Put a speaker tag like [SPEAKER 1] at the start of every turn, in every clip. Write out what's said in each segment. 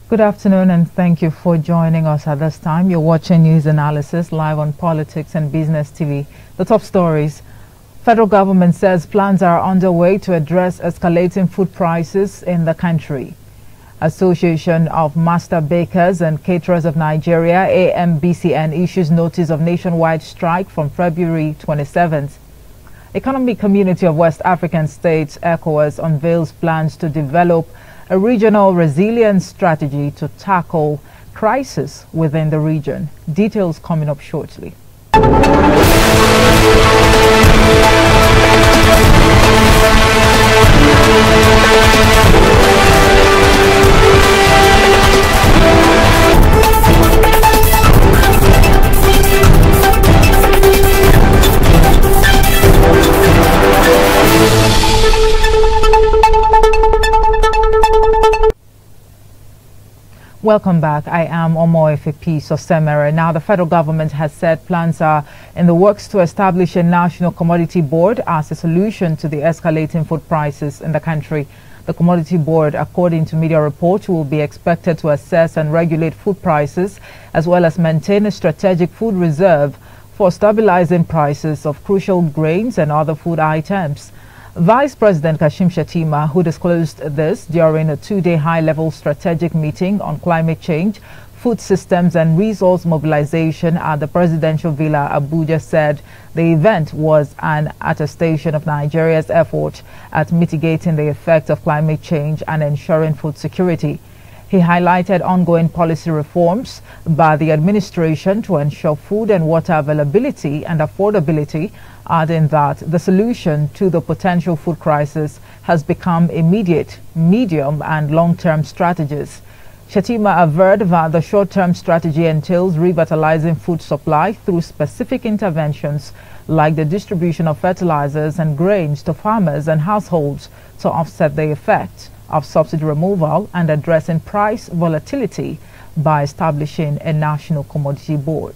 [SPEAKER 1] Good afternoon and thank you for joining us at this time. You're watching News Analysis live on Politics and Business TV. The top stories. Federal government says plans are underway to address escalating food prices in the country. Association of Master Bakers and Caterers of Nigeria, AMBCN, issues notice of nationwide strike from February 27th. Economic Community of West African States, ECOWAS, unveils plans to develop a regional resilience strategy to tackle crisis within the region. Details coming up shortly. Welcome back. I am Omoefepi Sosemere. Now, the federal government has said plans are in the works to establish a national commodity board as a solution to the escalating food prices in the country. The commodity board, according to media reports, will be expected to assess and regulate food prices as well as maintain a strategic food reserve for stabilizing prices of crucial grains and other food items. Vice President Kashim Shettima, who disclosed this during a two-day high-level strategic meeting on climate change, food systems and resource mobilization at the Presidential Villa, Abuja, said the event was an attestation of Nigeria's effort at mitigating the effects of climate change and ensuring food security. He highlighted ongoing policy reforms by the administration to ensure food and water availability and affordability, adding that the solution to the potential food crisis has become immediate, medium and long-term strategies. Shettima averred that the short-term strategy entails revitalizing food supply through specific interventions like the distribution of fertilizers and grains to farmers and households to offset the effects of subsidy removal and addressing price volatility by establishing a national commodity board.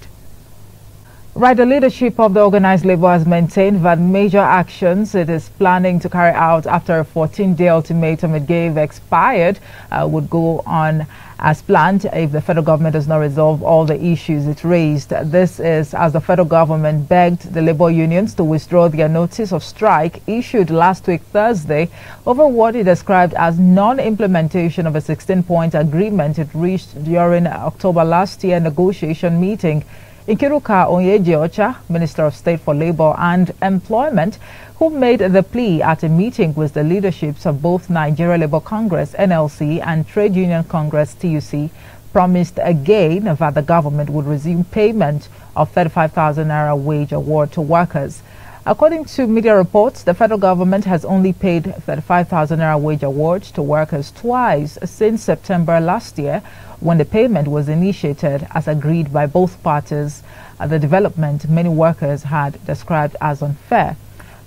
[SPEAKER 1] Right, the leadership of the organized labor has maintained that major actions it is planning to carry out after a 14-day ultimatum it gave expired would go on as planned if the federal government does not resolve all the issues it raised. This is as the federal government begged the labor unions to withdraw their notice of strike issued last week Thursday over what it described as non-implementation of a 16-point agreement it reached during October last year negotiation meeting. Nkiruka Onyeji-Ocha, Minister of State for Labor and Employment, who made the plea at a meeting with the leaderships of both Nigeria Labour Congress (NLC) and Trade Union Congress (TUC), promised again that the government would resume payment of 35,000 naira wage award to workers. According to media reports, the federal government has only paid 35,000 naira wage awards to workers twice since September last year, when the payment was initiated as agreed by both parties. The development many workers had described as unfair.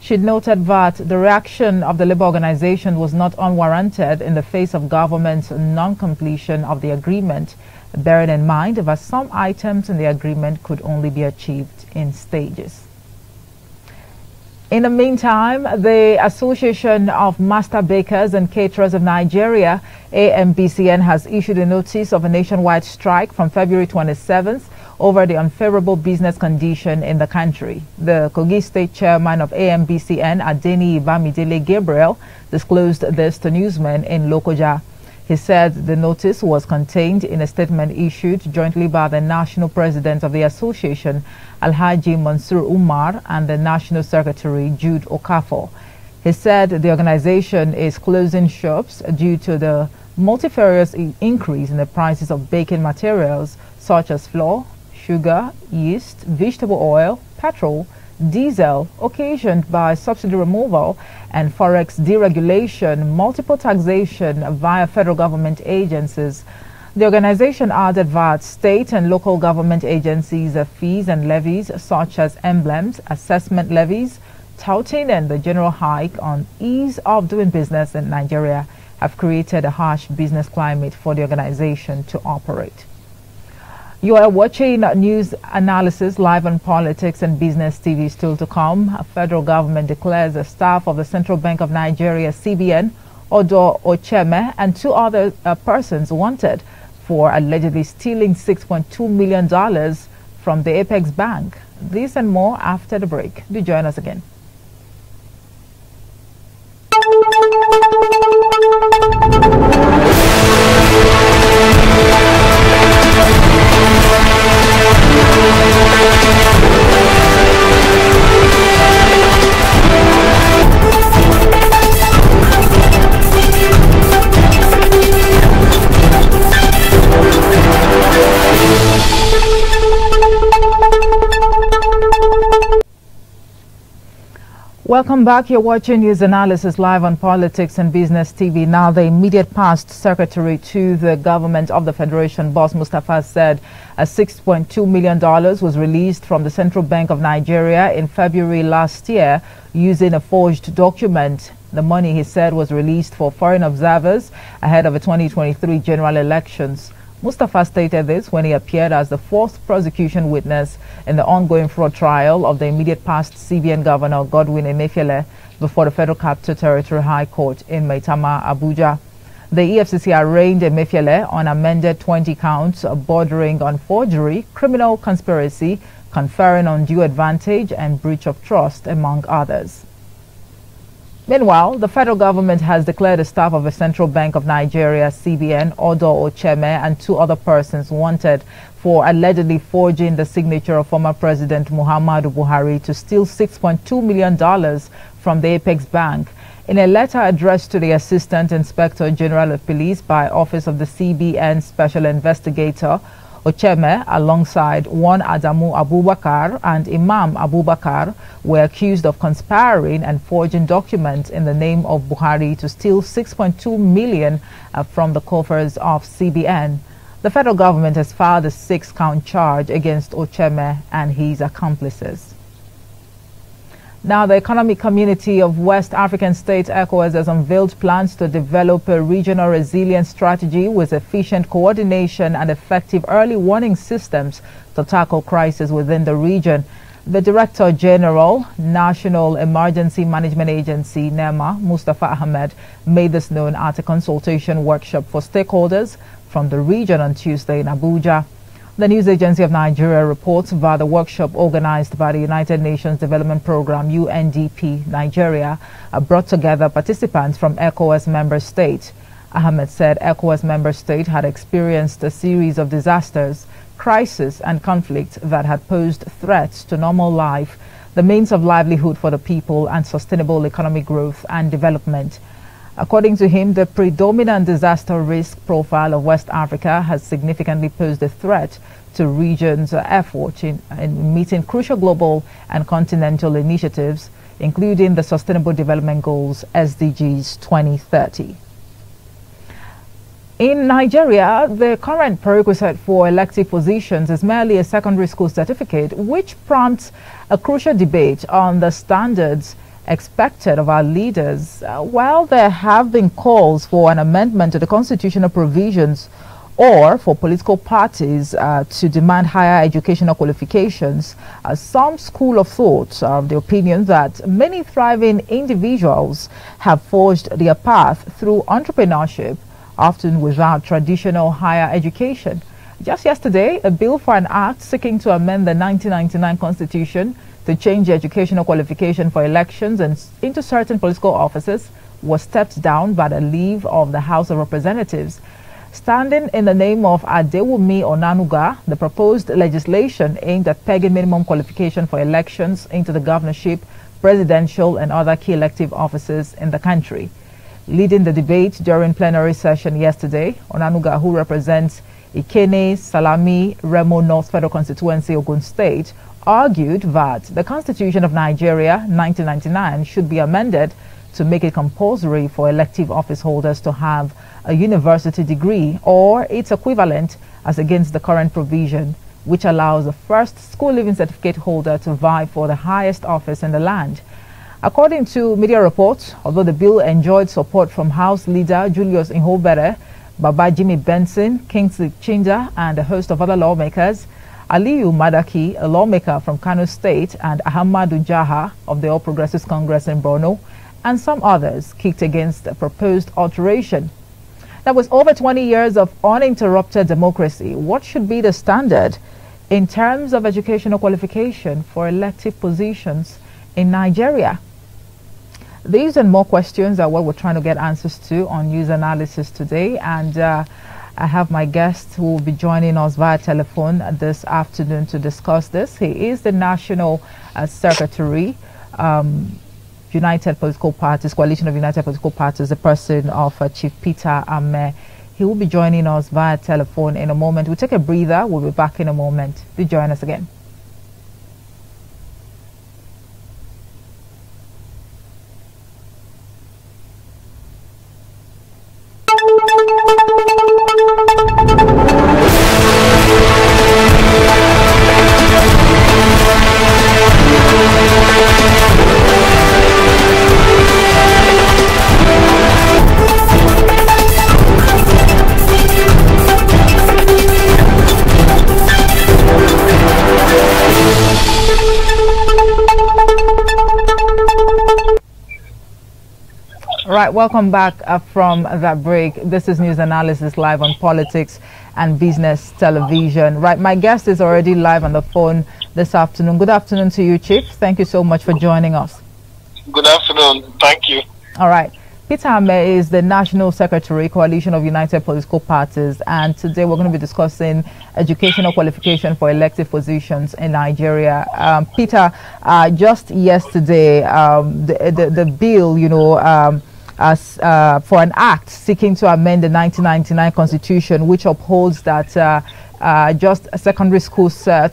[SPEAKER 1] She noted that the reaction of the labor organization was not unwarranted in the face of government's non-completion of the agreement, bearing in mind that some items in the agreement could only be achieved in stages. In the meantime, the Association of Master Bakers and Caterers of Nigeria, AMBCN, has issued a notice of a nationwide strike from February 27th over the unfavorable business condition in the country. The Kogi State Chairman of AMBCN, Adeni Bamidele Gabriel, disclosed this to newsmen in Lokoja. He said the notice was contained in a statement issued jointly by the National President of the Association, Alhaji Mansour Umar, and the National Secretary, Jude Okafor. He said the organization is closing shops due to the multifarious increase in the prices of baking materials such as flour, sugar, yeast, vegetable oil, petrol, diesel, occasioned by subsidy removal and forex deregulation, multiple taxation via federal government agencies. The organization added that state and local government agencies' fees and levies such as emblems, assessment levies, touting and the general hike on ease of doing business in Nigeria have created a harsh business climate for the organization to operate. You are watching news analysis live on Politics and Business TV. Still to come, a federal government declares the staff of the Central Bank of Nigeria, CBN, Odo Ocheme, and two other persons wanted for allegedly stealing $6.2 million from the Apex Bank. This and more after the break. Do join us again. Welcome back. You're watching News Analysis live on Politics and Business TV. Now, the immediate past secretary to the government of the Federation, Boss Mustapha, said a $6.2 million was released from the Central Bank of Nigeria in February last year using a forged document. The money, he said, was released for foreign observers ahead of the 2023 general elections. Mustapha stated this when he appeared as the fourth prosecution witness in the ongoing fraud trial of the immediate past CBN Governor Godwin Emefiele before the Federal Capital Territory High Court in Maitama, Abuja. The EFCC arraigned Emefiele on amended 20 counts bordering on forgery, criminal conspiracy, conferring undue advantage, and breach of trust, among others. Meanwhile, the federal government has declared the staff of the Central Bank of Nigeria, CBN, Odo Ocheme, and two other persons wanted for allegedly forging the signature of former President Muhammadu Buhari to steal $6.2 million from the Apex Bank. In a letter addressed to the Assistant Inspector General of Police by Office of the CBN Special Investigator, Ocheme, alongside one Adamu Abubakar and Imam Abubakar, were accused of conspiring and forging documents in the name of Buhari to steal $6.2 million from the coffers of CBN. The federal government has filed a 6-count charge against Ocheme and his accomplices. Now, the Economic Community of West African States, ECOWAS, has unveiled plans to develop a regional resilience strategy with efficient coordination and effective early warning systems to tackle crises within the region. The Director General, National Emergency Management Agency, NEMA, Mustafa Ahmed, made this known at a consultation workshop for stakeholders from the region on Tuesday in Abuja. The News Agency of Nigeria reports that the workshop organized by the United Nations Development Programme, UNDP, Nigeria, brought together participants from ECOWAS member states. Ahmed said ECOWAS member states had experienced a series of disasters, crises and conflicts that had posed threats to normal life, the means of livelihood for the people, and sustainable economic growth and development. According to him, the predominant disaster risk profile of West Africa has significantly posed a threat to region's efforts in meeting crucial global and continental initiatives, including the Sustainable Development Goals SDGs 2030. In Nigeria, the current prerequisite for elective positions is merely a secondary school certificate, which prompts a crucial debate on the standards expected of our leaders. While there have been calls for an amendment to the constitutional provisions or for political parties to demand higher educational qualifications, some school of thought are of the opinion that many thriving individuals have forged their path through entrepreneurship, often without traditional higher education. Just yesterday, a bill for an act seeking to amend the 1999 Constitution to change the educational qualification for elections and into certain political offices was stepped down by the leave of the House of Representatives. Standing in the name of Adewumi Onanuga, the proposed legislation aimed at pegging minimum qualification for elections into the governorship, presidential and other key elective offices in the country. Leading the debate during plenary session yesterday, Onanuga, who represents Ikene, Salami, Remo North Federal Constituency, Ogun State, argued that the Constitution of Nigeria 1999 should be amended to make it compulsory for elective office holders to have a university degree or its equivalent, as against the current provision, which allows the first school leaving certificate holder to vie for the highest office in the land. According to media reports, although the bill enjoyed support from House Leader Julius Nhobere, Baba Jimmy Benson, Kingsley Chinda, and a host of other lawmakers, Aliyu Madaki, a lawmaker from Kano State, and Ahmadu Jaha of the All Progressives Congress in Borno, and some others kicked against the proposed alteration. Now, with over 20 years of uninterrupted democracy, what should be the standard in terms of educational qualification for elective positions in Nigeria? These and more questions are what we're trying to get answers to on News Analysis today, and I have my guest who will be joining us via telephone this afternoon to discuss this. He is the National Secretary, United Political Parties, Coalition of United Political Parties, the person of Chief Peter Ame. He will be joining us via telephone in a moment. We'll take a breather. We'll be back in a moment. Do join us again. Right, welcome back from that break. This is News Analysis live on Politics and Business Television. Right, my guest is already live on the phone this afternoon. Good afternoon to you, Chief. Thank you so much for joining us.
[SPEAKER 2] Good afternoon. Thank you.
[SPEAKER 1] All right. Peter Ame is the National Secretary, Coalition of United Political Parties, and today we're going to be discussing educational qualification for elective positions in Nigeria. Peter, just yesterday, the bill, for an act seeking to amend the 1999 Constitution, which upholds that just a secondary school cert,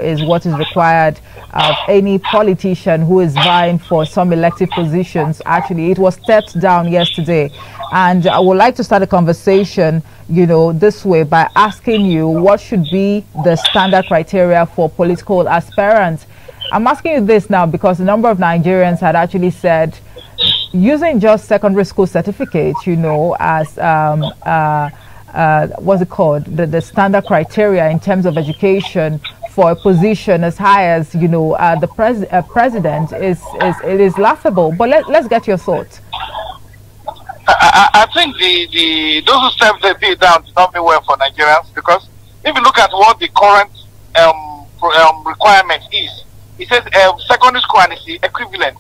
[SPEAKER 1] is what is required of any politician who is vying for some elective positions. Actually, it was stepped down yesterday. And I would like to start a conversation, this way by asking you what should be the standard criteria for political aspirants. I'm asking you this now because a number of Nigerians had actually said using just secondary school certificates, as what's it called, the standard criteria in terms of education for a position as high as the president is laughable. But let's get your thoughts.
[SPEAKER 2] I think those who stepped the bill down did not mean well for Nigerians, because if you look at what the current requirement is, it says secondary school and it's the equivalent.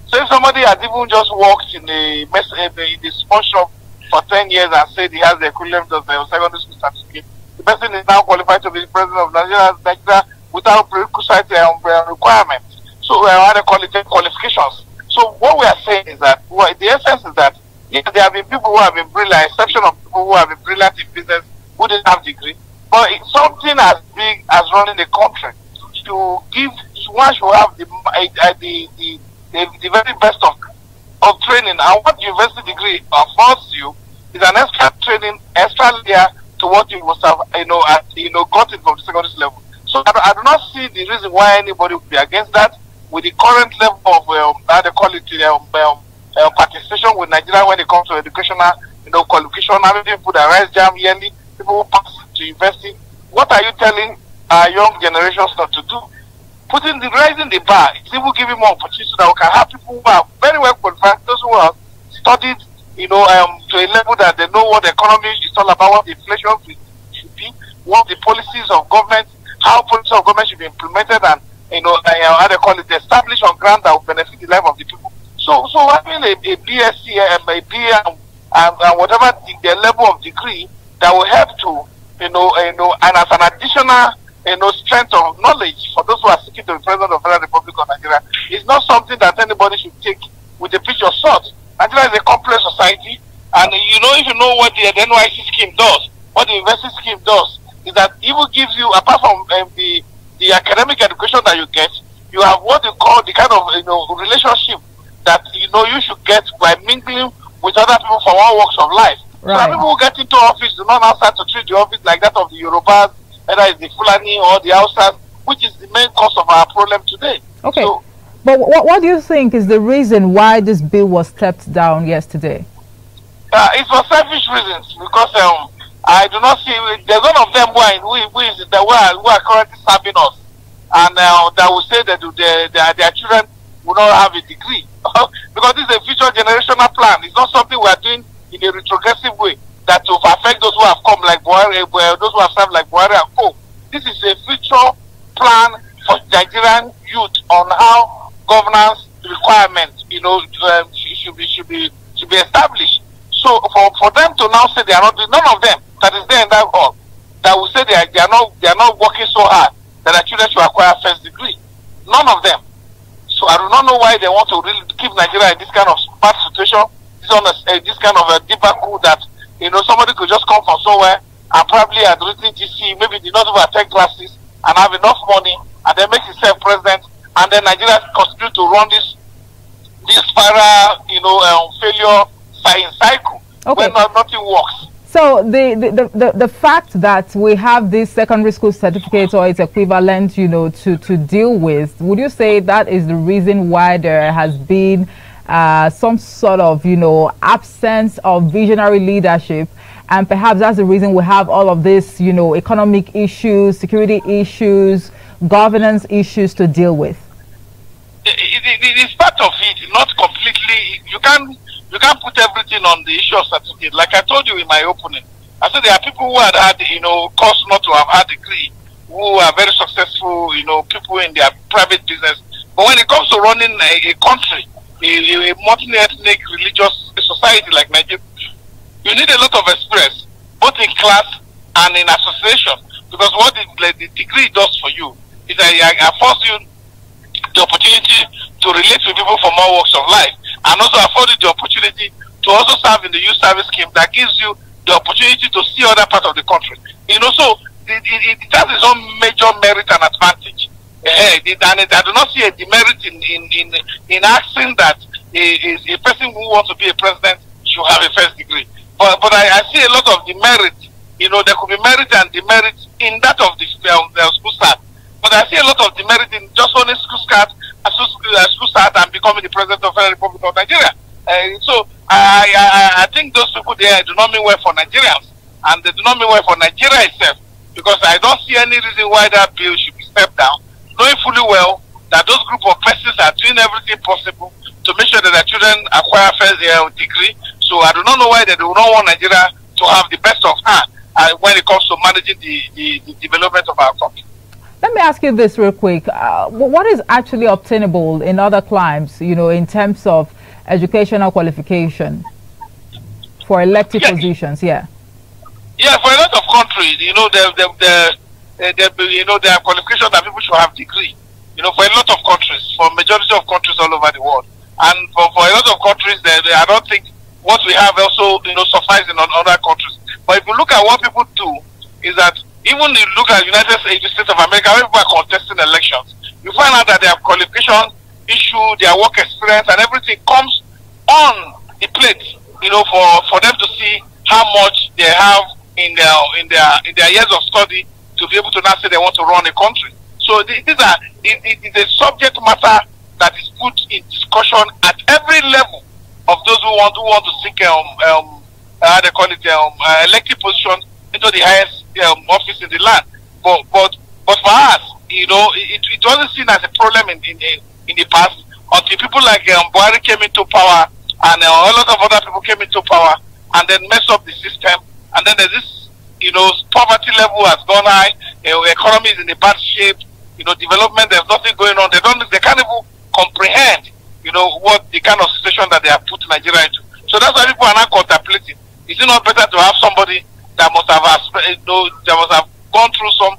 [SPEAKER 2] So if somebody has even just worked in the small shop for 10 years and said he has the equivalent of the secondary school certificate, the person is now qualified to be the president of Nigeria without prerequisite requirements. So how they call it qualifications. So what we are saying is that the essence is that there have been people who have been brilliant, exception of people who have been brilliant in business who didn't have degree. But it's something as big as running the country. To give, one should have the very best of training, and what university degree affords you is an extra training, extra layer to what you must have gotten from the secondary level. So I do not see the reason why anybody would be against that with the current level of participation with Nigeria when it comes to educational qualification. Having people that rise jam yearly, people who pass to university. What are you telling our young generations not to do? Raising the bar is even giving more opportunity so that we can have people who are very well qualified, those who have studied, to a level that they know what the economy is all about, what the inflation should be, what the policies of government, how policies of government should be implemented, and how they call it, established on ground that will benefit the life of the people. So having a BSc, a BA, and whatever the level of degree that will help to, and as an additional strength of knowledge for those who are seeking to be president of the Federal Republic of Nigeria is not something that anybody should take with a pinch of salt. Nigeria is a complex society, and if you know what the NYC scheme does, what the university scheme does, is that it will give you, apart from the academic education that you get, you have what you call the kind of relationship that you should get by mingling with other people from all walks of life. Right. So people who get into office do not now start to treat the office like that of the Yorubas, whether it's the Fulani or the Hausas, which is the main cause of our problem today.
[SPEAKER 1] Okay.
[SPEAKER 2] So
[SPEAKER 1] But what do you think is the reason why this bill was stepped down yesterday?
[SPEAKER 2] It's for selfish reasons, because I do not see, there's one of them who are currently serving us, and that will say that their children will not have a degree. Because this is a future generational plan. It's not something we are doing in a retrogressive way that will affect those who have come like Buhari, those who have served like Buhari and co. This is a future plan for Nigerian youth on how governance requirements, should be established. So for them to now say they are not doing, none of them that is there in that hall that will say they are not working so hard that their children should acquire first degree. None of them. So I do not know why they want to really keep Nigeria in this kind of bad situation, this kind of a debacle that somebody could just come from somewhere and probably had written GC, maybe did not even attend classes and have enough money, and then make himself president, and then Nigeria continue to run this spiral, failure cycle,
[SPEAKER 1] okay,
[SPEAKER 2] when nothing works.
[SPEAKER 1] So the fact that we have this secondary school certificate or its equivalent, to deal with, would you say that is the reason why there has been some sort of, absence of visionary leadership, and perhaps that's the reason we have all of this, economic issues, security issues, governance issues to deal with?
[SPEAKER 2] It is part of it, not completely. You can't put everything on the issue of certificate. Like I told you in my opening, I said there are people who had cause not to have had a degree, who are very successful, people in their private business. But when it comes to running a country, a multi-ethnic religious society like Nigeria, you need a lot of experience, both in class and in association. Because what the degree does for you is that it affords you the opportunity to relate with people from all walks of life, and also afford you the opportunity to also serve in the youth service scheme that gives you the opportunity to see other parts of the country. So it has its own major merit and advantage. And I do not see a demerit in asking that a person who wants to be a president should have a first degree. But I see a lot of demerit. There could be merit and demerit in that of the school start. But I see a lot of demerit in just owning school start and becoming the president of the Federal Republic of Nigeria. So I think those people there do not mean well for Nigerians, and they do not mean well for Nigeria itself, because I don't see any reason why that bill should be stepped down, knowing fully well that those group of persons are doing everything possible to make sure that their children acquire first degree. So I do not know why they do not want Nigeria to have the best of hand when it comes to managing the development of our country.
[SPEAKER 1] Let me ask you this real quick. What is actually obtainable in other climes, in terms of educational qualification for elective positions? Yeah,
[SPEAKER 2] for a lot of countries, there are qualifications that people should have degree. For a lot of countries, for majority of countries all over the world, and for a lot of countries, I don't think what we have also suffices in other countries. But if you look at what people do, is that even if you look at United States of America, when people are contesting elections, you find out that their qualification issue, their work experience, and everything comes on the plate, for them to see how much they have in their years of study to be able to now say they want to run a country. So it is a subject matter that is put in discussion at every level of those who want to seek elective position into the highest office in the land. But for us, it wasn't seen as a problem in the past until people like Buhari came into power, and a lot of other people came into power and then messed up the system. And then there's this, poverty level has gone high, economy is in a bad shape, development, there's nothing going on. They can't even comprehend, what the kind of situation that they have put Nigeria into. So that's why people are now contemplating. Is it not better to have somebody that must have gone through some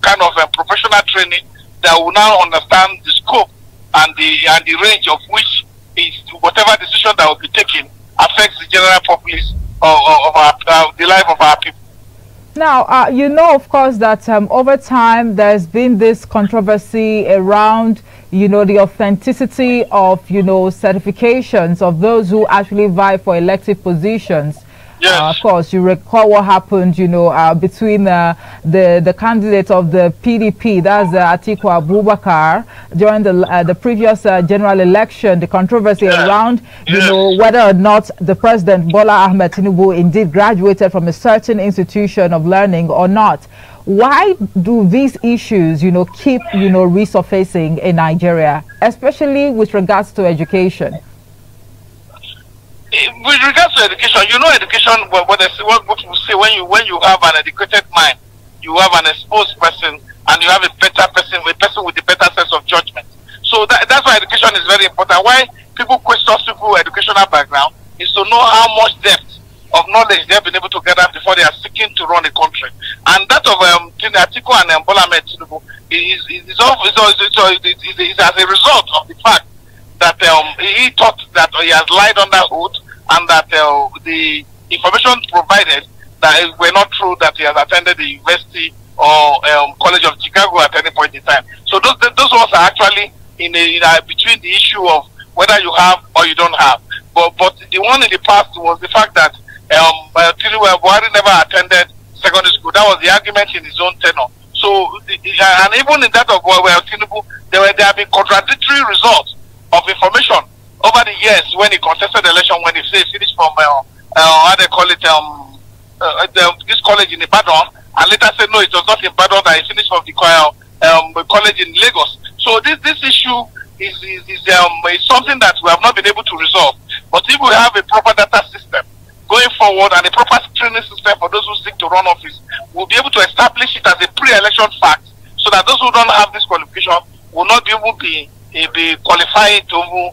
[SPEAKER 2] kind of professional training that will now understand the scope and the range of which is whatever decision that will be taken affects the general populace of the life of our people.
[SPEAKER 1] Now, of course, that over time there's been this controversy around, the authenticity of, certifications of those who actually vie for elective positions.
[SPEAKER 2] Yes.
[SPEAKER 1] Of course, you recall what happened, between the candidate of the PDP, that's Atiku Abubakar, during the previous general election, the controversy around, whether or not the President Bola Ahmed Tinubu indeed graduated from a certain institution of learning or not. Why do these issues, keep, resurfacing in Nigeria, especially with regards to education?
[SPEAKER 2] With regards to education, education, what people say, when you have an educated mind, you have an exposed person, and you have a person with a better sense of judgment. So that's why education is very important. Why people question people's educational background is to know how much depth of knowledge they have been able to gather before they are seeking to run a country. And that of Atiku and Bola Ahmed Tinubu is as a result of the fact that he thought that he has lied under oath, and that the information provided that were not true, that he has attended the University or College of Chicago at any point in time. So those ones are actually in between the issue of whether you have or you don't have. But the one in the past was the fact that Buhari never attended secondary school. That was the argument in his own tenure. So, and even in that of Tinubu, there have been contradictory results of information over the years when he contested the election, when he finished from how they call it, this college in Ibadan, and later said no, it was not in Ibadan, that he finished from the college in Lagos. So this issue is something that we have not been able to resolve. But if we have a proper data system going forward and a proper screening system for those who seek to run office, we'll be able to establish it as a pre-election fact, so that those who don't have this qualification will not be able to be qualifying to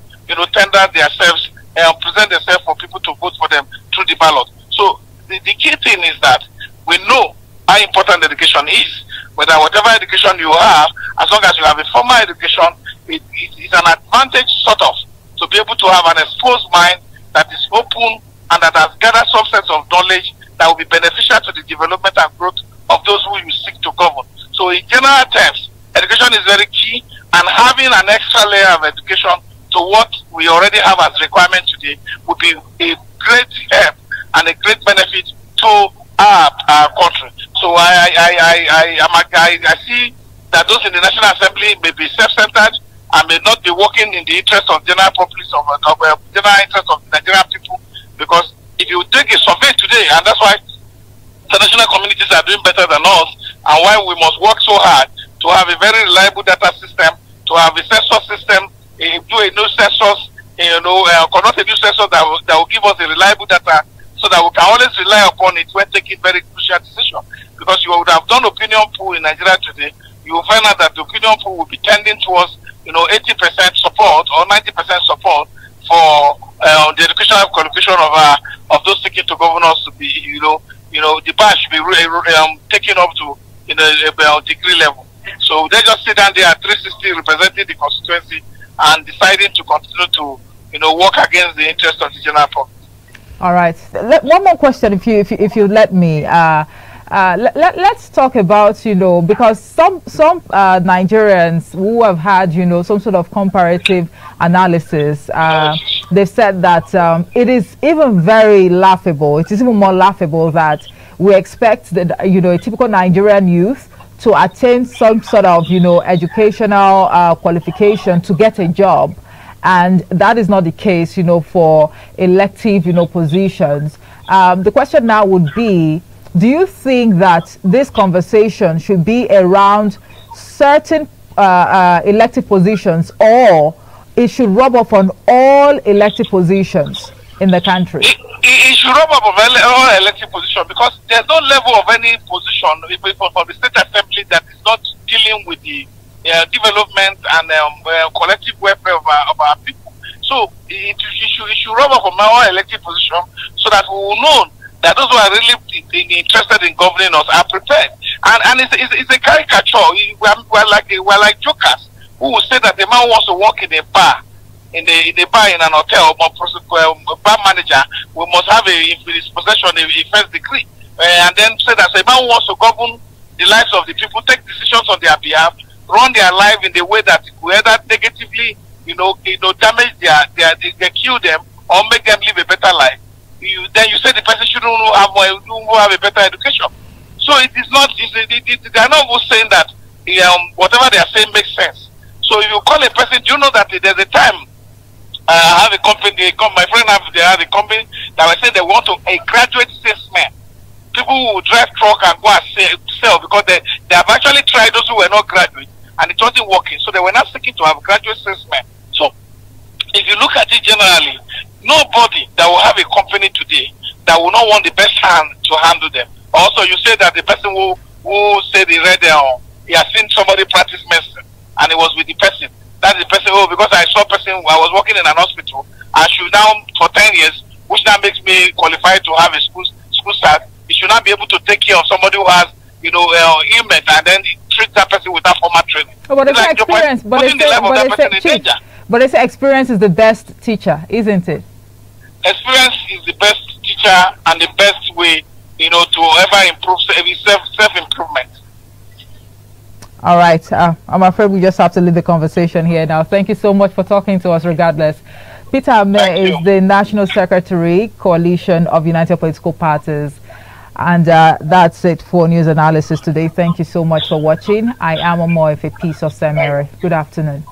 [SPEAKER 2] tender themselves and present themselves for people to vote for them through the ballot. So the key thing is that we know how important education is. Whatever education you have, as long as you have a formal education, it's an advantage sort of to be able to have an exposed mind that is open and that has gathered some sense of knowledge that will be beneficial to the development and growth of those who you seek to govern. So in general terms, education is very key, and having an extra layer of education to what we already have as requirement today would be a great help and a great benefit to our country. So I see that those in the National Assembly may be self-centered and may not be working in the interest of general populace, of general interest of Nigerian people. Because if you take a survey today, and that's why international communities are doing better than us, and why we must work so hard to have a very reliable data system, to have a census system, do a new census, conduct a new census that will give us a reliable data, so that we can always rely upon it when taking very crucial decisions. Because you would have done opinion poll in Nigeria today, you will find out that the opinion poll will be tending towards 80% support or 90% support for the educational qualification of those seeking to govern us to be, the bar should be taken up to a degree level. So they just sit down there at 360 representing the constituency and deciding to continue to work against the interest of the general public.
[SPEAKER 1] All right. One more question, if you let me. Let's talk about because some Nigerians who have had some sort of comparative analysis, they've said that it is even very laughable. It is even more laughable that we expect that a typical Nigerian youth to attain some sort of educational qualification to get a job, and that is not the case for elective positions. The question now would be, do you think that this conversation should be around certain elective positions, or it should rub off on all elective positions in the country?
[SPEAKER 2] It should rub off on all elective positions, because there's no level of any position for the state assembly that is not dealing with the development and collective welfare of our people. So it should rub off on all elective positions, so that we will know that those who are really interested in governing us are prepared. And it's a caricature. We're like jokers who will say that the man wants to work in a bar, in an hotel, bar manager, we must have in his possession a first degree, and then say that a man who wants to govern the lives of the people, take decisions on their behalf, run their life in the way that it will either negatively, damage kill them, or make them live a better life. Then you say the person shouldn't children who have a better education. So it is not. They are not saying that whatever they are saying makes sense. So if you call a person, do you know that there's a time I have a company. My friend they have a company that I said they want a graduate salesman. People who drive truck and go and sell because they have actually tried those who were not graduate and it wasn't working. So they were not seeking to have graduate salesmen. So if you look at it generally, nobody that will have a company today that will not want the best hand to handle them. Also, you say that the person who said he read he has seen somebody practice medicine and it was with the person. That's the person, because I saw a person, I was working in an hospital, I should now, for 10 years, which now makes me qualified to have a school start, you should not be able to take care of somebody who has, ailment and then treat that person without formal training.
[SPEAKER 1] Oh, but it's experience. But they say experience is the best teacher, isn't it? Experience is the best teacher and the best way, to ever improve self-improvement. All right. I'm afraid we just have to leave the conversation here now. Thank you so much for talking to us regardless. Peter Ame is the National Secretary, Coalition of United Political Parties. And that's it for news analysis today. Thank you so much for watching. I am Omoife Peace of Samere. Good afternoon.